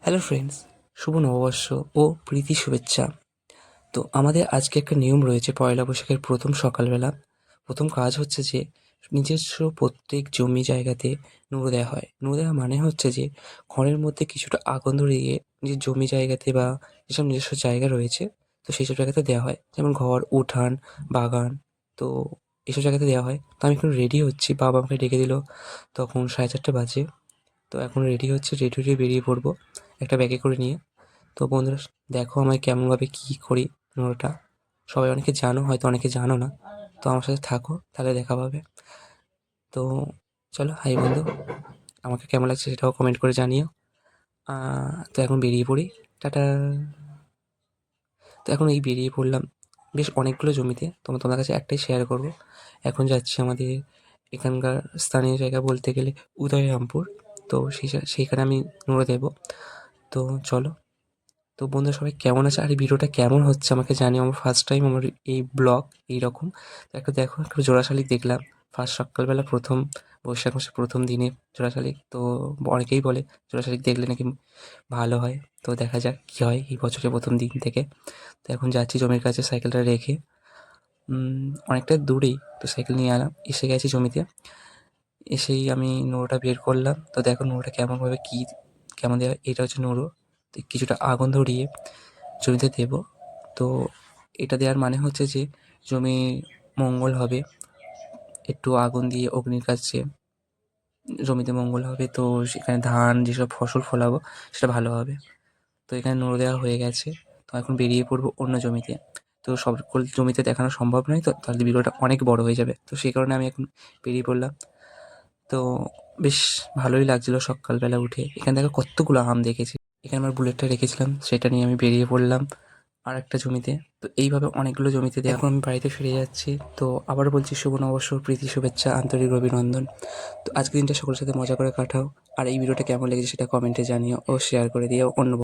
Hello friends, শুভ নববর্ষ ও প্রীতি শুভেচ্ছা। তো আমাদের আজকে একটা নিয়ম রয়েছে পয়লা বৈশাখের প্রথম সকালবেলা। প্রথম কাজ হচ্ছে যে নিজস্ব প্রত্যেক জমি জায়গাতে নুড়ো দেওয়া হয়। নুড়ো দেওয়া মানে হচ্ছে যে ঘরের মধ্যে কিছুটা আগুন ধরিয়ে নিজের জমি জায়গাতে বা যেসব নিজস্ব জায়গা রয়েছে তো সেইসব জায়গাতে দেওয়া হয়। যেমন ঘর, উঠান, বাগান, তো এসব জায়গাতে দেওয়া হয়। তো আমি এখন রেডি হচ্ছি, বাবা আমাকে ডেকে দিল তখন 4:30 বাজে। তো এখন রেডি হচ্ছি, রেডি হয়ে বেরিয়ে পড়বো একটা ব্যাগে করে নিয়ে। তো বন্ধুরা, দেখো আমি কেমনভাবে কী করি নোংরাটা। সবাই অনেকে জানো, হয়তো অনেকে জানো না। তো আমার সাথে থাকো, তাহলে দেখা পাবে। তো চলো, হাই বন্ধু, আমাকে কেমন লাগছে সেটাও কমেন্ট করে জানিও। তো এখন বেরিয়ে পড়ি। টাটা। তো এখন এই বেরিয়ে পড়লাম বেশ অনেকগুলো জমিতে। তোমাদের কাছে একটাই শেয়ার করব। এখন যাচ্ছি আমাদের এখানকার স্থানীয় জায়গা বলতে গেলে উদয়রামপুর। তো সেইখানে আমি নোংরা দেবো। তো চলো। তো বন্ধুরা, সবাই কেমন আছে আর এই ভিডিওটা কেমন হচ্ছে আমাকে জানিও। আমার ফার্স্ট টাইম আমার এই ব্লগ এইরকম। তো একটা দেখো, একটা জোড়া শালিক দেখলাম ফার্স্ট সকালবেলা, প্রথম বৈশাখ মাসের প্রথম দিনে জোড়া শালিক। তো অনেকেই বলে জোড়া শালিক দেখলে নাকি ভালো হয়। তো দেখা যাক কী হয় এই বছরের প্রথম দিন থেকে। তো এখন যাচ্ছি জমির কাছে সাইকেলটা রেখে। অনেকটা দূরেই, তো সাইকেল নিয়ে এলাম, এসে গেছি জমিতে। এসেই আমি নোড়াটা বের করলাম। তো দেখো নোড়াটা কেমনভাবে কী কেমন দেওয়া, এটা হচ্ছে নোড়ো। তো কিছুটা আগুন ধরিয়ে জমিতে দেবো। তো এটা দেওয়ার মানে হচ্ছে যে জমির মঙ্গল হবে। একটু আগুন দিয়ে অগ্নির কাছে জমিতে মঙ্গল হবে, তো সেখানে ধান যেসব ফসল ফলাবো সেটা ভালো হবে। তো এখানে নোড়া দেওয়া হয়ে গেছে। তো এখন বেরিয়ে পড়বো অন্য জমিতে। তো সকল জমিতে দেখানো সম্ভব নয়, তো তাহলে ভিডিওটা অনেক বড় হয়ে যাবে। তো সেই কারণে আমি এখন বেরিয়ে পড়লাম। তো বেশ ভালোই লাগছিলো সকালবেলা উঠে। এখান থেকে কতগুলো আম দেখেছি। এখানে আমার বুলেটটা রেখেছিলাম, সেটা নিয়ে আমি বেরিয়ে পড়লাম আরেকটা জমিতে। তো এইভাবে অনেকগুলো জমিতে দিয়ে এখন আমি বাড়িতে ফিরে যাচ্ছি। তো আবারও বলছি শুভ নববর্ষ, প্রীতি শুভেচ্ছা, আন্তরিক অভিনন্দন। তো আজকের দিনটা সকলের সাথে মজা করে কাটাও। আর এই ভিডিওটা কেমন লেগেছে সেটা কমেন্টে জানিও ও শেয়ার করে দিও অন্য